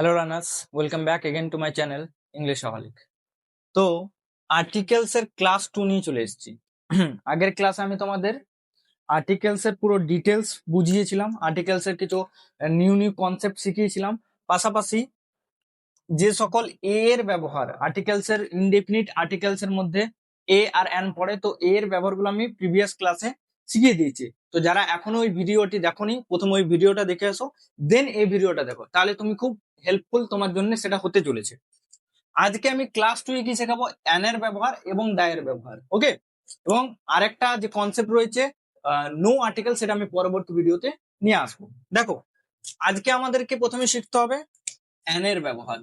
Hello runners, welcome back again to my channel Englishholic. তো articles এর class 2 নিয়ে চলে এসেছি। আগের ক্লাসে আমি তোমাদের আর্টিকেলস এর পুরো ডিটেলস বুঝিয়েছিলাম, আর্টিকেলস এর কিছু নিউ নিউ কনসেপ্ট শিখিয়েছিলাম। পাশাপাশি যে সকল এর ব্যবহার আর্টিকেলস এর ইনডেফিনিট আর্টিকেলস এর মধ্যে এ আর এন পড়ে, তো এর ব্যবহারগুলো আমি প্রিভিয়াস ক্লাসে শিখিয়ে দিয়েছি। তো যারা এখনো ওই ভিডিওটি দেখোনি, প্রথমে ওই ভিডিওটা দেখে আসো, দেন এই ভিডিওটা দেখো, তাহলে তুমি খুব হেল্পফুল তোমার জন্য সেটা হতে চলেছে। আজকে আমি ক্লাস 2 এ কি শেখাবো? অ্যান এর ব্যবহার এবং দায়ের ব্যবহার। ওকে, এবং আরেকটা যে কনসেপ্ট রয়েছে নো আর্টিকেল, সেটা আমি পরবর্তী ভিডিওতে নিয়ে আসবো। দেখো, আজকে আমাদেরকে প্রথমে শিখতে হবে অ্যান এর ব্যবহার,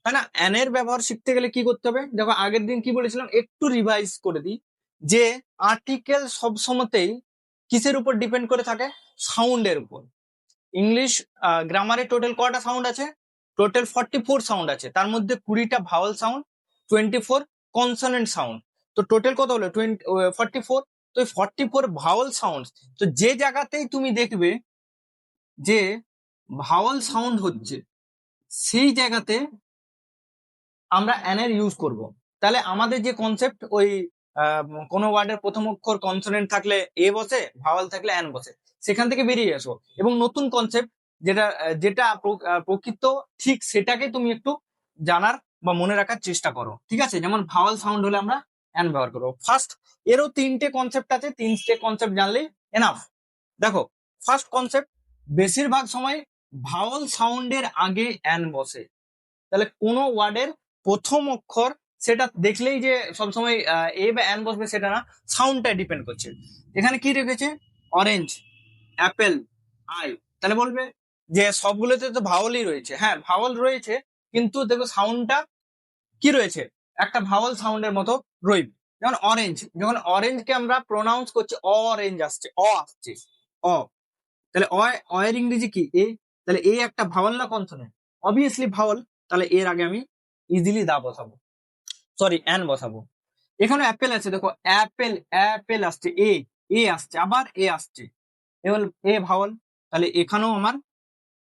তাই না? অ্যান এর ব্যবহার শিখতে গেলে কি করতে হবে? দেখো, আগের দিন কি বলেছিলাম, একটু রিভাইজ করে দিই, যে আর্টিকেল সবসময়তেই কিসের উপর ডিপেন্ড করে থাকে? সাউন্ডের উপর। ইংলিশ গ্রামারে টোটাল কটা সাউন্ড আছে? টোটাল 44 সাউন্ড আছে, তার মধ্যে 20টা ভাওয়াল সাউন্ড, 24 কনসোনেন্ট সাউন্ড। তো টোটাল কত হলো? 44। তো 44 ভাওয়াল সাউন্ড, তো যে জায়গাতেই তুমি দেখবে যে ভাওয়াল সাউন্ড হচ্ছে, সেই জায়গাতে আমরা অ্যান এর ইউজ করব। তাহলে আমাদের যে কনসেপ্ট, ওই কোনো ওয়ার্ডের প্রথম অক্ষর কনসোনেন্ট থাকলে এ বসে, ভাওয়াল থাকলে অ্যান বসে, সেখান থেকে বেরিয়ে আসো এবং নতুন কনসেপ্ট যেটা যেটা প্রকৃত ঠিক সেটাকে তুমি একটু জানার বা মনে রাখার চেষ্টা করো, ঠিক আছে? যেমন ভাওয়াল সাউন্ড হলে আমরা অ্যান ব্যবহার করবো। ফার্স্ট, এরও 3টে কনসেপ্ট আছে, 3টে কনসেপ্ট জানলেই এনাফ। দেখো, ফার্স্ট কনসেপ্ট, বেশিরভাগ সময় ভাওয়াল সাউন্ডের আগে অ্যান বসে। তাহলে কোনো ওয়ার্ডের প্রথম অক্ষর সেটা দেখলেই যে সবসময় এ বা অ্যান বসবে সেটা না, সাউন্ডটা ডিপেন্ড করছে। এখানে কি রেখেছে? Orange, Apple, I. তাহলে বলবে যে সবগুলোতে তো ভাওয়ালই রয়েছে। হ্যাঁ, ভাওয়াল রয়েছে, কিন্তু দেখো সাউন্ডটা কি রয়েছে, একটা ভাওয়াল সাউন্ডের মতো রইবে। যেমন অরেঞ্জ, যখন অরেঞ্জকে আমরা প্রোনাউন্স করছি, অরেঞ্জ আসছে, আসছে, অ। তাহলে এর ইংরেজি কি? এ। তাহলে এ একটা ভাওয়াল না কনসোনেন্ট? অবভিয়াসলি ভাওয়াল। তাহলে এর আগে আমি ইজিলি দা বসাবো, সরি অ্যান বসাবো। এখানে অ্যাপেল আছে, দেখো অ্যাপেল, অ্যাপেল আসছে, এ, এ আসছে, আবার এ আসছে, এবার এ ভাওয়াল, তাহলে এখানেও আমার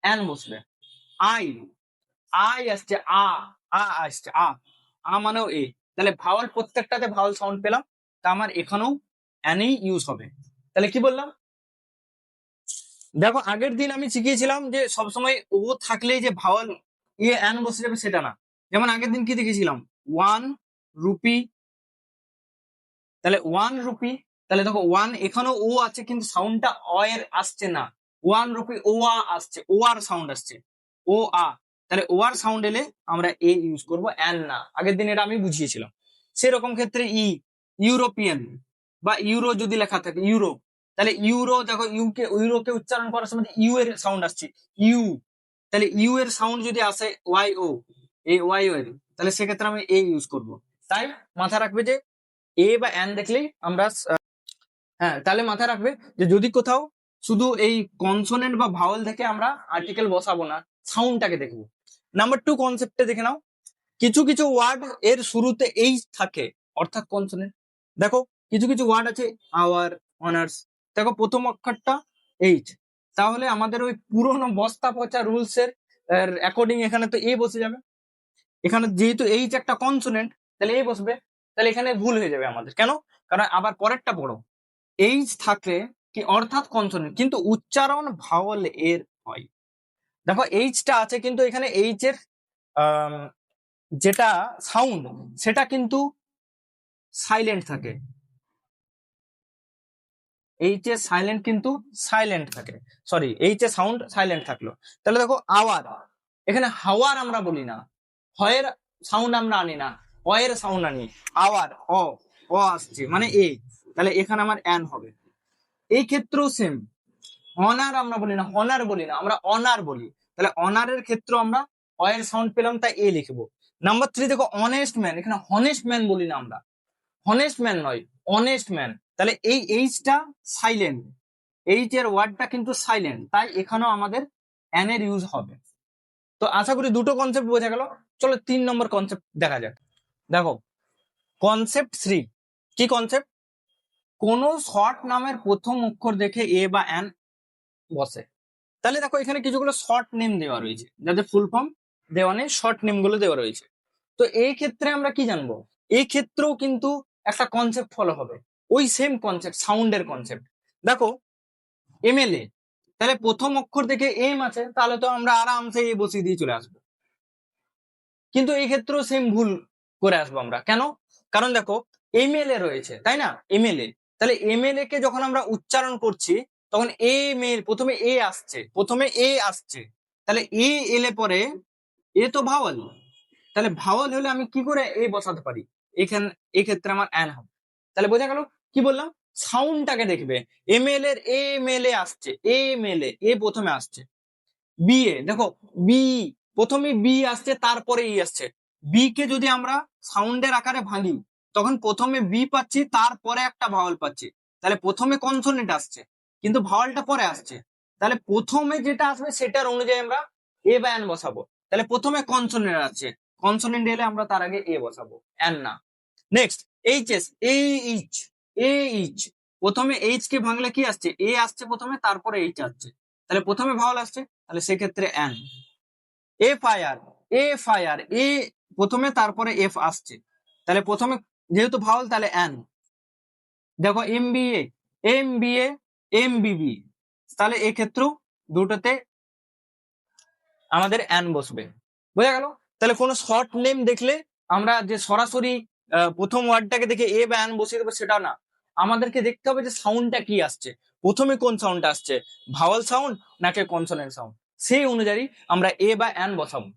অ্যান বসবে। আই, আই আসছে, আসছে, মানেও এ। তাহলে ভাওয়াল, প্রত্যেকটাতে ভাওয়াল সাউন্ড পেলাম, তা আমার এখানেও অ্যানই ইউজ হবে। তাহলে কি বললাম? দেখো, আগের দিন আমি শিখিয়েছিলাম যে সবসময় ও থাকলেই যে ভাওয়াল অ্যান বসে যাবে সেটা না। যেমন আগের দিন কি দেখেছিলাম? 1 রুপি, তাহলে 1 রুপি। তাহলে দেখো 1 এখানেও ও আছে, কিন্তু সাউন্ডটা অ এর আসছে না। 1 রুপি ও আসছে, ও আর সাউন্ড আসছে, ও আ। তাহলে ও আর সাউন্ড এলে আমরা এ ইউজ করব, অ্যান না। আগের দিন এটা আমি বুঝিয়েছিলাম। সেরকম ক্ষেত্রে ইউরোপিয়ান বা ইউরো যদি লেখা থাকে, ইউরোপ, তাহলে ইউরো, দেখো ইউরোকে উচ্চারণ করার সময় ইউ এর সাউন্ড আসছে, ইউ। তাহলে ইউ এর সাউন্ড যদি আসে ওয়াই ও, এই ওয়াই ও এর, তাহলে সেক্ষেত্রে আমি এ ইউজ করব। তাই মাথা রাখবে যে এ বা অ্যান দেখলেই আমরা হ্যাঁ, তাহলে মাথায় রাখবে যে যদি কোথাও শুধু এই কনসোনেন্ট বা ভাওয়াল থেকে আমরা আর্টিকেল বসাবো না, সাউন্ডটাকে দেখবো। নাম্বার 2 কনসেপ্টে দেখে নাও, কিছু কিছু ওয়ার্ড এর শুরুতে এইচ থাকে, অর্থাৎ কনসোনেন্ট। দেখো, কিছু কিছু ওয়ার্ড আছে, আওয়ার, অনার্স, দেখো প্রথম অক্ষরটা এইচ, তাহলে আমাদের ওই পুরোনো বস্তা পচা রুলস এর অ্যাকর্ডিং এখানে তো এ বসে যাবে। এখানে যেহেতু এইচ একটা কনসোনেন্ট, তাহলে এ বসবে। তাহলে এখানে ভুল হয়ে যাবে আমাদের, কেন? কারণ আবার পরেরটা পড়ো, এইচ থাকলে কি অর্থাৎ কনসোনেন্ট, কিন্তু উচ্চারণ ভাওয়াল এর হয়। দেখো এইচটা আছে, কিন্তু এখানে এইচ এর যেটা সাউন্ড সেটা কিন্তু সাইলেন্ট থাকে। এইচ এর সাইলেন্ট কিন্তু সাইলেন্ট থাকে, সরি, এইচ এর সাউন্ড সাইলেন্ট থাকলো। তাহলে দেখো আওয়ার, এখানে হাওয়ার আমরা বলি না, হয়ের সাউন্ড আমরা আনি না, অয়ের সাউন্ড আনি, আওয়ার, অ আসছে মানে এ, তাহলে এখানে আমার অ্যান হবে। এই ক্ষেত্রেও সেম, অনার আমরা বলি না, হনার বলি না, আমরা অনার বলি। তাহলে অনারের ক্ষেত্রে আমরা অয়ের সাউন্ড পেলাম, তাই এ লিখবো। নাম্বার 3 দেখো অনেস্ট ম্যান, এখানে হনেস্ট ম্যান বলি না আমরা, হনেস্ট ম্যান নয়, অনেস্ট ম্যান। তাহলে এই এইচটা সাইলেন্ট, এইচ এর ওয়ার্ডটা কিন্তু সাইলেন্ট, তাই এখানেও আমাদের অ্যান এর ইউজ হবে। তো আশা করি দুটো কনসেপ্ট বোঝা গেল। চলো 3 নম্বর কনসেপ্ট দেখা যাক। দেখো, কনসেপ্ট 3, কি কনসেপ্ট? কোন শর্ট নামের প্রথম অক্ষর দেখে এ বা অ্যান বসে। তাহলে দেখো এখানে কিছুগুলো শর্ট নেম দেওয়া রয়েছে, যাদের ফুল ফর্ম দেওয়া নেই, শর্ট নেম গুলো দেওয়া রয়েছে। তো এই ক্ষেত্রে আমরা কি জানবো, এই ক্ষেত্রেও কিন্তু একটা কনসেপ্ট ফলো হবে, ওই সেম কনসেপ্ট, সাউন্ডের কনসেপ্ট। দেখো এমএলএ, তাহলে প্রথম অক্ষর থেকে এম আছে, তাহলে তো আমরা আরামসে এ বসিয়ে দিয়ে চলে আসবো। কিন্তু এই ক্ষেত্রেও সেম ভুল করে আসবো আমরা, কেন? কারণ দেখো এমএলএ রয়েছে, তাই না, এমএলএ, তাহলে এমএলএ কে যখন আমরা উচ্চারণ করছি তখন এ মেল প্রথমে এ আসছে, প্রথমে এ আসছে, তাহলে এ এলে পরে এ তো ভাওয়াল, তাহলে ভাওয়াল হলে আমি কি করে এ বসাতে পারি, এখানে এক্ষেত্রে আমার অ্যান হবে। তাহলে বোঝা গেল কি বললাম, সাউন্ডটাকে দেখবে, এমএল এর এ মেলে আসছে, এ মেলে এ প্রথমে আসছে, বি এ দেখো বি, প্রথমে বি আসছে তারপরে ই আসছে, বি কে যদি আমরা সাউন্ডের আকারে ভাঙি তখন প্রথমে বি পাচ্ছি তারপরে একটা ভাওয়াল পাচ্ছি, তাহলে প্রথমে কনসোনেন্ট আসছে কিন্তু ভাওয়ালটা পরে আসছে, তাহলে প্রথমে যেটা আসবে সেটার অনুযায়ী আমরা এ বা এন বসাবো, তাহলে প্রথমে কনসোনেন্ট আসছে, কনসোনেন্ট এলে আমরা তার আগে এ বসাবো, এন না। Next H S, H, H, প্রথমে এইচ কে ভাঙলে কি আসছে, এ আসছে প্রথমে তারপরে এইচ আসছে, তাহলে প্রথমে ভাওয়াল আসছে, তাহলে সেক্ষেত্রে N. F I R, F I R, এ প্রথমে তারপরে এফ আসছে, তাহলে প্রথমে যেহেতু ভাওয়াল তাহলে এন। দেখো M B A, M B A, M বিবি, তাহলে এক্ষেত্রেও দুটোতে আমাদের এন বসবে, বোঝা গেল? তাহলে কোনো শর্ট নেম দেখলে আমরা যে সরাসরি প্রথম ওয়ার্ডটাকে দেখে এ বা এন বসিয়ে দেবো সেটা না, আমাদেরকে দেখতে হবে যে সাউন্ডটা কি আসছে, প্রথমে কোন সাউন্ডটা আসছে, ভাওয়াল সাউন্ড নাকি কনসোনেন্ট সাউন্ড, সেই অনুযায়ী আমরা এ বা এন বসাবো।